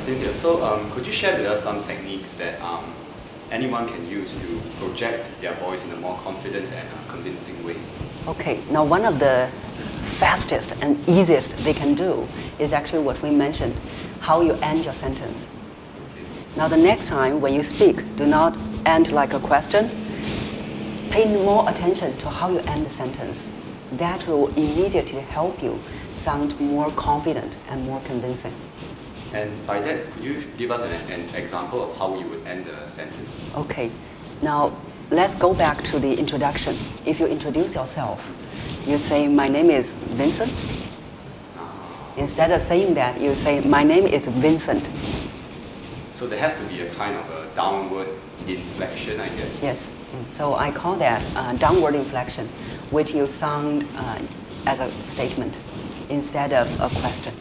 Cynthia, so could you share with us some techniques that anyone can use to project their voice in a more confident and convincing way? Okay, now one of the fastest and easiest they can do is actually what we mentioned, how you end your sentence. Okay. Now the next time when you speak, do not end like a question. Pay more attention to how you end the sentence. That will immediately help you sound more confident and more convincing. And by that, could you give us an example of how you would end a sentence? Okay, now let's go back to the introduction. If you introduce yourself, you say, my name is Vincent. Instead of saying that, you say, my name is Vincent. So there has to be a kind of a downward inflection, I guess. Yes, so I call that downward inflection, which you sound as a statement instead of a question.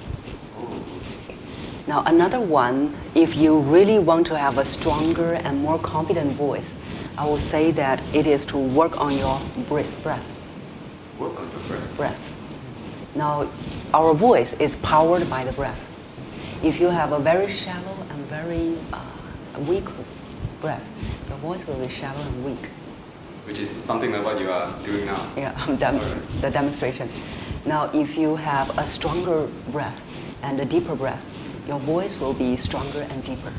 Now another one, if you really want to have a stronger and more confident voice, I will say that it is to work on your breath. Work on your Breath. Now our voice is powered by the breath. If you have a very shallow and very weak breath, your voice will be shallow and weak. Which is something like what you are doing now. Yeah, I'm done the demonstration. Now if you have a stronger breath and a deeper breath, your voice will be stronger and deeper.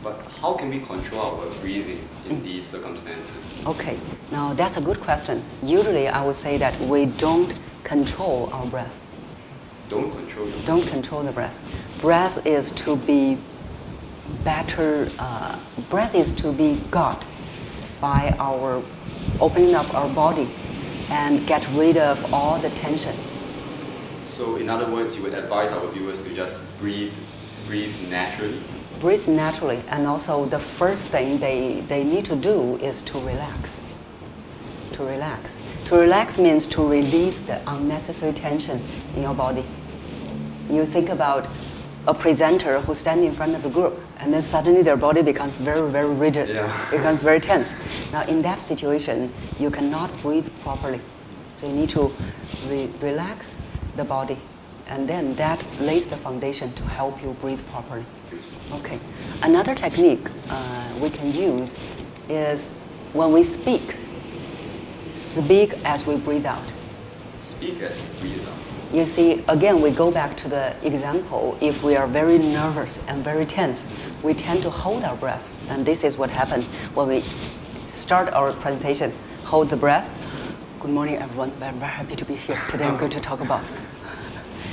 But how can we control our breathing in these circumstances? Okay, now that's a good question. Usually I would say that we don't control our breath. Don't control your Don't control the breath. Breath is to be better, breath is to be got by our opening up our body and get rid of all the tension. So in other words, you would advise our viewers to just breathe naturally? Breathe naturally, and also the first thing they need to do is to relax. To relax. To relax means to release the unnecessary tension in your body. You think about a presenter who stands in front of a group, and then suddenly their body becomes very, very rigid, becomes very tense. Now in that situation, you cannot breathe properly. So you need to relax the body, and then that lays the foundation to help you breathe properly. Okay. Another technique we can use is when we speak as we breathe out. Speak as we breathe out. You see, again, we go back to the example. If we are very nervous and very tense, we tend to hold our breath. And this is what happens when we start our presentation. Hold the breath. Good morning, everyone. I'm very happy to be here. Today I'm going to talk about.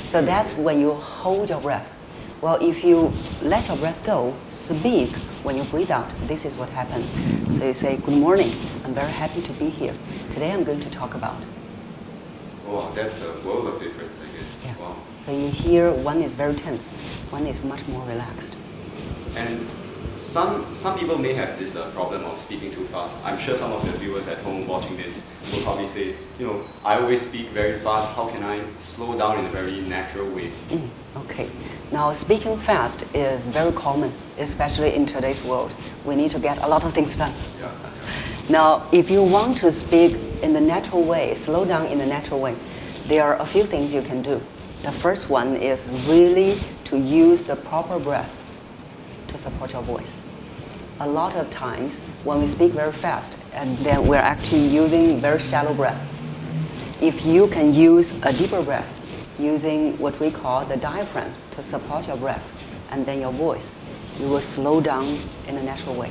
So that's when you hold your breath. Well, if you let your breath go, speak when you breathe out. This is what happens. So you say, good morning. I'm very happy to be here. Today I'm going to talk about. Wow, that's a world of difference, I guess. Yeah. Wow. So you hear one is very tense, one is much more relaxed. And some people may have this problem of speaking too fast. I'm sure some of the viewers at home watching this will probably say, I always speak very fast. How can I slow down in a very natural way? Okay. Now, speaking fast is very common, especially in today's world. We need to get a lot of things done. Yeah. Now, if you want to speak in the natural way, slow down in the natural way, there are a few things you can do. The first one is really to use the proper breath to support your voice. A lot of times when we speak very fast, and then we're actually using very shallow breath. If you can use a deeper breath, using what we call the diaphragm to support your breath, and then your voice, you will slow down in a natural way.